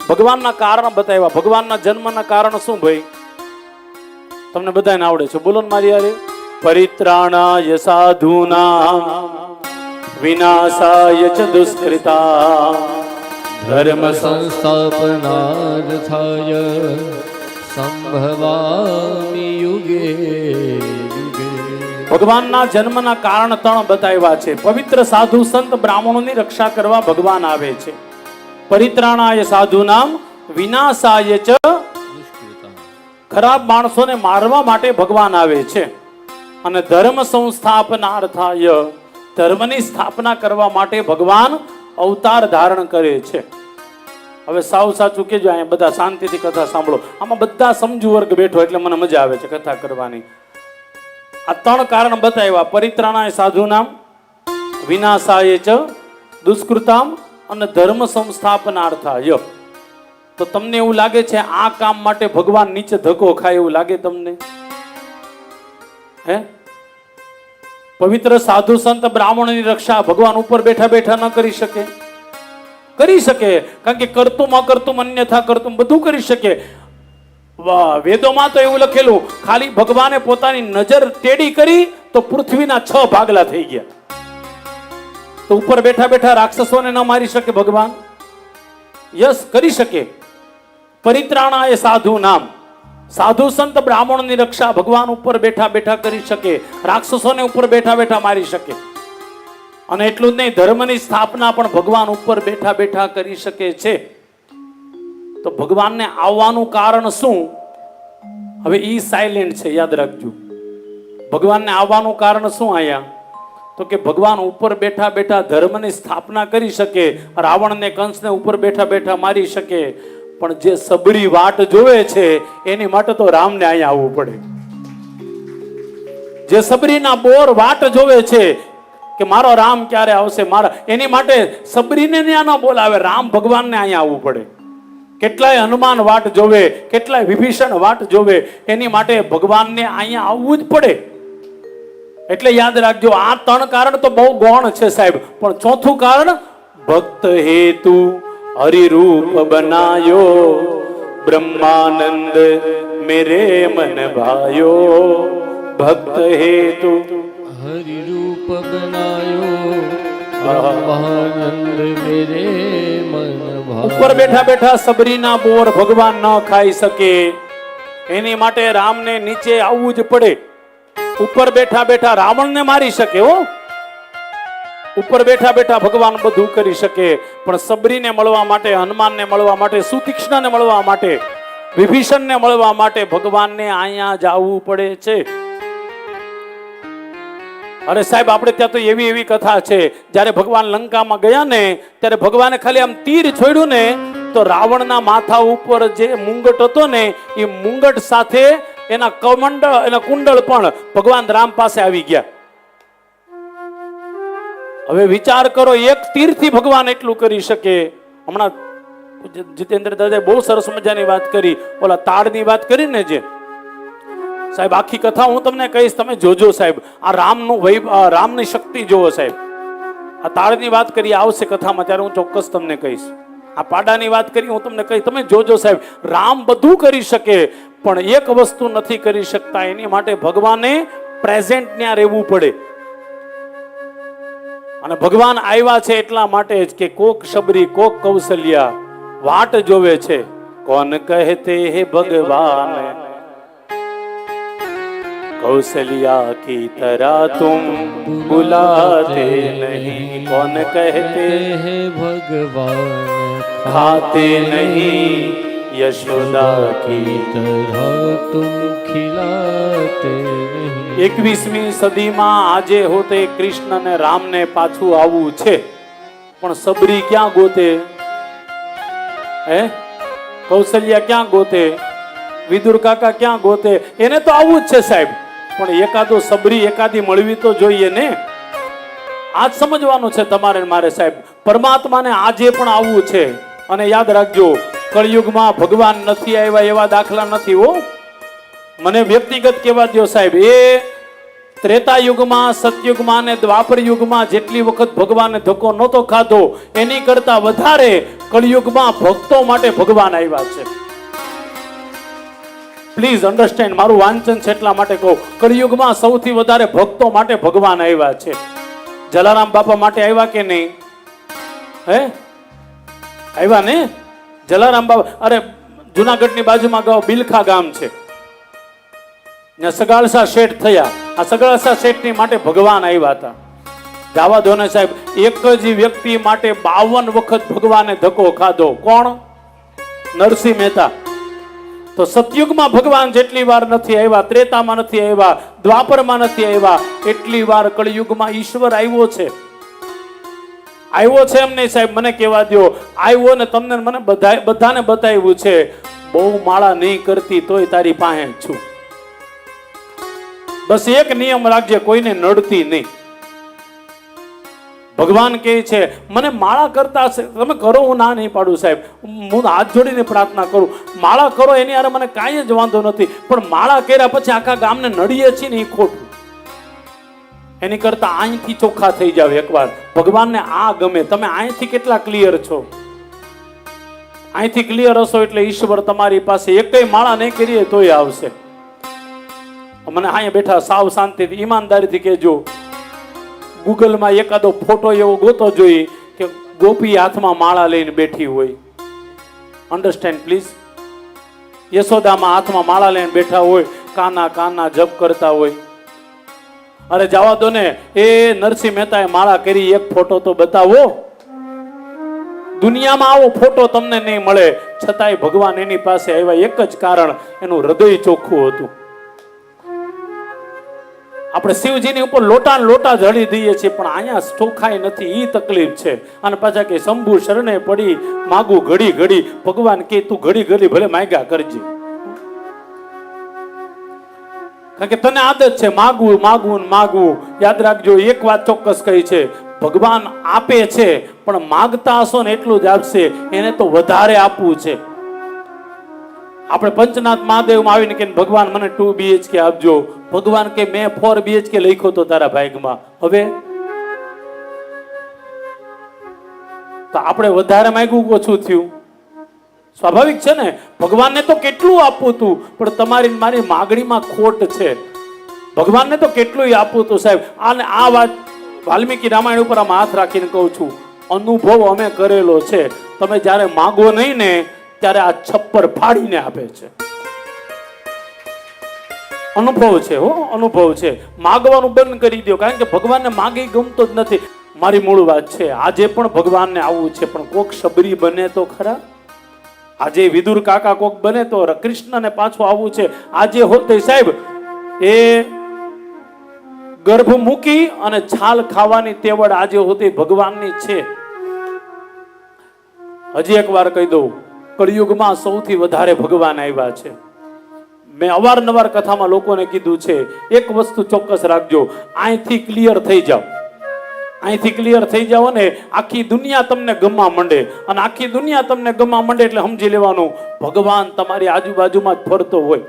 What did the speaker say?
ભગવાનના કારણ બતાવ્યા. ભગવાનના જન્મના કારણ શું ભાઈ? તમને બધાને આવડે છે, બોલો ને મારી યારે. પરિત્રાણાય સાધુના વિનાશાય ચ દુષ્કૃતા ધર્મ સંસ્થાપનાર્થાય સંભવામિ યુગે યુગે. ભગવાનના જન્મના કારણ ત્રણ બતાવ્યા છે. પવિત્ર સાધુ સંત બ્રાહ્મણોની રક્ષા કરવા ભગવાન આવે છે. પરિત્રાણાય સાધુનામ વિનાશાય ચ ખરાબ માણસોને મારવા માટે ભગવાન આવે છે. અને ધર્મ સંસ્થાપનાર્થાય ધર્મની સ્થાપના કરવા માટે ભગવાન અવતાર ધારણ કરે છે. હવે સાવ સાચું કેજો, અહીંયા બધા શાંતિથી કથા સાંભળો. આમાં બધા સમજુ વર્ગ બેઠો એટલે મને મજા આવે છે કથા કરવાની. આ ત્રણ કારણ બતાવ્યા. પરિત્રાણાય સાધુનામ વિનાશાય ચ દુષ્કૃતામ અને ધર્મ સંસ્થાપનાર્થાય. તો તમને એવું લાગે છે આ કામ માટે ભગવાન નીચે ધક્કો ખાય એવું લાગે તમને? હે? પવિત્ર સાધુ સંત બ્રાહ્મણની રક્ષા ભગવાન ઉપર બેઠા બેઠા ન કરી શકે? કરી શકે, કારણ કે કરતું અકર્તું અન્યથા કરતું બધું કરી શકે. વેદોમાં તો એવું લખેલું, ખાલી ભગવાને પોતાની નજર ટેડી કરી તો પૃથ્વીના 6 ભાગલા થઈ ગયા. તો ઉપર બેઠા બેઠા રાક્ષસોને ન મારી શકે ભગવાન? યસ, કરી શકે. પરિત્રાણાય સાધુ નામ, સાધુ સંત બ્રાહ્મણની રક્ષા ભગવાન ઉપર બેઠા બેઠા કરી શકે, રાક્ષસોને ઉપર બેઠા બેઠા મારી શકે. અને એટલું જ નહીં, ધર્મની સ્થાપના પણ ભગવાન ઉપર બેઠા બેઠા કરી શકે છે. તો ભગવાનને આવવાનું કારણ શું? હવે ઈ સાયલેન્ટ છે, યાદ રાખજો. ભગવાનને આવવાનું કારણ શું આયા? તો કે ભગવાન ઉપર બેઠા બેઠા ધર્મની સ્થાપના કરી શકે, રાવણને કંસને ઉપર બેઠા બેઠા મારી શકે. પણ જે સબરી વાટ જોવે છે એની માટે તો રામને અહીંયા આવવું પડે. જે સબરીના બોર વાટ જોવે છે કે મારો રામ ક્યારે આવશે, મારા, એની માટે સબરીને ત્યાં ન બોલાવે, રામ ભગવાનને અહીંયા આવવું પડે. કેટલાય હનુમાન વાટ જોવે, કેટલાય વિભીષણ વાટ જોવે, એની માટે ભગવાનને અહીંયા આવવું જ પડે. એટલે યાદ રાખજો, આ ત્રણ કારણ તો બહુ ગૌણ છે સાહેબ. પણ ચોથું કારણ, ભક્ત હેતુ હરિરૂપ બનાયો, બ્રહ્માનંદ મેરે મન ભાયો. ભક્ત હેતુ હરિરૂપ બનાયો, બ્રહ્માનંદ મેરે મન ભાયો. ઉપર બેઠા બેઠા સબરીના બોર ભગવાન ન ખાઈ શકે, એની માટે રામને નીચે આવવું જ પડે. ઉપર બેઠા બેઠા રાવણને મારી શકે હો, ઉપર બેઠા બેઠા ભગવાન બધું કરી શકે. પણ સબરીને મળવા માટે, હનુમાનને મળવા માટે, સુતીક્ષ્ણને મળવા માટે, વિભીષણને મળવા માટે ભગવાનને અહીંયા જ આવવું પડે છે. અરે સાહેબ, આપણે ત્યાં તો એવી એવી કથા છે, જ્યારે ભગવાન લંકામાં ગયા ને ત્યારે ભગવાને ખાલી આમ તીર છોડ્યું ને તો રાવણના માથા ઉપર જે મુંગટ હતો ને એ મુંગટ સાથે એના કમંડળ, એના કુંડળ પણ ભગવાન રામ પાસે આવી ગયા. હવે વિચાર કરો, એક તીરથી ભગવાન એટલું કરી શકે. હમણાં જીતેન્દ્ર દાદાએ બહુ સરસ મજાની વાત કરી, ઓલા તાળની વાત કરી ને, જે સાહેબ આખી કથા હું તમને કહીશ, તમે જોજો સાહેબ. આ રામનું રામની શક્તિ જોવો સાહેબ. આ તાળની વાત કરી આવશે કથામાં, ત્યારે હું ચોક્કસ તમને કહીશ. આ પાડાની વાત કરી હું તમને કહીશ, તમે જોજો સાહેબ. રામ બધું કરી શકે, પણ એક વસ્તુ નથી કરી શકતા, એની માટે ભગવાને પ્રેઝન્ટ ત્યાં રહેવું પડે. અને ભગવાન આવ્યા છે એટલા માટે જ કે કોક શબરી કોક કૌશલ્યા વાટ જોવે છે. કોણ કહેતે હે ભગવાન कौशल्या की तरह तुम बुलाते नहीं, कौन कहते हैं भगवान खाते नहीं, यशोदा की तरह तुम खिलाते नहीं. 21મી સદીમાં આજે હોતે કૃષ્ણ ને રામ ને પાછું આવવું છે, પણ સબરી ક્યાં ગોતે? હે, કૌશલ્યા ક્યાં ગોતે? વિદુર કાકા ક્યાં ગોતે? એને તો આવવું જ છે સાહેબ, પણ એકાદો સબરી એકાદી મળવી તો જોઈએ ને. આજ સમજવાનું છે તમારે મારે સાહેબ. પરમાત્માને આજે પણ આવવું છે. અને યાદ રાખજો, કળયુગમાં ભગવાન નથી આવ્યા એવા દાખલા નથી હો. મને વ્યક્તિગત કહેવા દો સાહેબ, એ ત્રેતા યુગમાં, સતયુગમાં અને દ્વાપર યુગમાં જેટલી વખત ભગવાને ધક્કો નહોતો ખાધો એની કરતા વધારે કળિયુગમાં ભક્તો માટે ભગવાન આવ્યા છે. પ્લીઝ અન્ડરસ્ટેન્ડ, મારું વાંચન છે એટલા માટે કહું, કળિયુગમાં સૌથી વધારે ભક્તો માટે ભગવાન આવ્યા છે. જલારામ બાપા માટે આવ્યા કે નહીં? હે, આવ્યા ને? જલારામ બાપા, અરે જુનાગઢની બાજુમાં બિલખા ગામ છે, ત્યાં સગાળસા શેઠ થયા. આ સગાળસા શેઠની માટે ભગવાન આવ્યા હતા. જવા દો ને સાહેબ, એક જ વ્યક્તિ માટે 52 વખત ભગવાને ધક્કો ખાધો. કોણ? નરસિંહ મહેતા. તો સતયુગમાં ભગવાન જેટલી વાર નથી આવ્યા, ત્રેતામાં નથી આવ્યા, દ્વાપરમાં નથી આવ્યા, એટલી વાર કળિયુગમાં ઈશ્વર આવ્યો છે. આવ્યો છે એમ નહીં સાહેબ, મને કહેવા દો, આવ્યો ને તમને મને બધાને બતાવ્યું છે. બહુ માળા નહીં કરતી તોય તારી પાસે છું. બસ એક નિયમ રાખજે, કોઈને નડતી નહીં. ભગવાન કહે છે મને માળા કરતા તમે કરો, હું ના નહીં પાડું સાહેબ, હું હાથ જોડીને પ્રાર્થના કરું. માળા કરો એની હારે મને કાંઈ જ વાંધો નથી, પણ માળા કર્યા પછી આખા ગામને નડીએ છીએ ને એ ખોટું. એની કરતા અહીંથી ચોખ્ખા થઈ જાવ એકવાર. ભગવાનને આ ગમે. તમે અહીંથી કેટલા ક્લિયર છો? અહીંથી ક્લિયર હશો એટલે ઈશ્વર તમારી પાસે એકય માળા નહીં કરીએ તોય આવશે. મને અહીંયા બેઠા સાવ શાંતિથી ઈમાનદારીથી કહેજો, ગૂગલમાં એકાદો ફોટો એવો ગોતો જોઈએ કે ગોપી હાથમાં માળા લઈને બેઠી હોય. Understand please. યશોદામાં હાથમાં માળા લઈને બેઠા હોય, કાના કાના જપ કરતા હોય. અરે જવા દો ને, એ નરસિંહ મહેતાએ માળા કરી, એક ફોટો તો બતાવો. દુનિયામાં આવો ફોટો તમને નહીં મળે. છતાંય ભગવાન એની પાસે આવ્યા, એક જ કારણ, એનું હૃદય ચોખ્ખું હતું. આપણે શિવજીની ઉપર લોટા લોટા જડી દઈએ છીએ, પણ અહીંયા ચોખાઈ નથી, ઈ તકલીફ છે. અને પાછા કે શંભુ શરણે પડી માગું ઘડી ઘડી. ભગવાન કે તું ઘડી ઘડી ભલે માગ્યા કરજે, કારણ કે તને આદત છે માગવું માગવું માગવું. યાદ રાખજો, એક વાત ચોક્કસ કહી છે, ભગવાન આપે છે પણ માગતા હશો ને એટલું જ આપશે, એને તો વધારે આપવું છે. આપણે પંચનાથ મહાદેવમાં આવીને કે ભગવાન મને 2 BHK આપજો. ભગવાન કે મેં 4 BHK લખ્યો તો તારા ભાગમાં. હવે તો આપણે વધારે માંગ્યું, ઓછું થયું? સ્વાભાવિક છે ને. ભગવાનને તો કેટલું આપવું હતું, પણ તમારી મારી માગણીમાં ખોટ છે. ભગવાનને તો કેટલું આપવું હતું સાહેબ. અને આ વાત વાલ્મીકી રામાયણ ઉપર આમ હાથ રાખીને કહું છું, અનુભવ અમે કરેલો છે. તમે જ્યારે માગો નહીં ને ત્યારે આ છપ્પર ફાડીને આપે છે. અનુભવ છે, હો અનુભવ છે. માગવાનું બંધ કરી દો, કારણ કે ભગવાનને માગી ગમતો જ નથી. મારી મૂળ વાત છે, આજે પણ ભગવાનને આવવું છે, પણ કોક શબરી બને તો ખરા. આજે વિદુર કાકા કોક બને તો કૃષ્ણને પાછું આવવું છે. આજે હોતે સાહેબ એ ગર્ભ મૂકી અને છાલ ખાવાની તેવડ આજે હોતી ભગવાનની છે. હજી એક વાર કહી દઉં, કળિયુગમાં સૌથી વધારે ભગવાન આવ્યા છે. મેં અવારનવાર કથામાં લોકોને કીધું છે, એક વસ્તુ ચોક્કસ રાખજો, અહીંથી ક્લિયર થઈ જાઓ. અહીંથી ક્લિયર થઈ જાઓ ને આખી દુનિયા તમને ગમવા માંડે. અને આખી દુનિયા તમને ગમવા માંડે એટલે સમજી લેવાનું ભગવાન તમારી આજુબાજુમાં જ ફરતો હોય.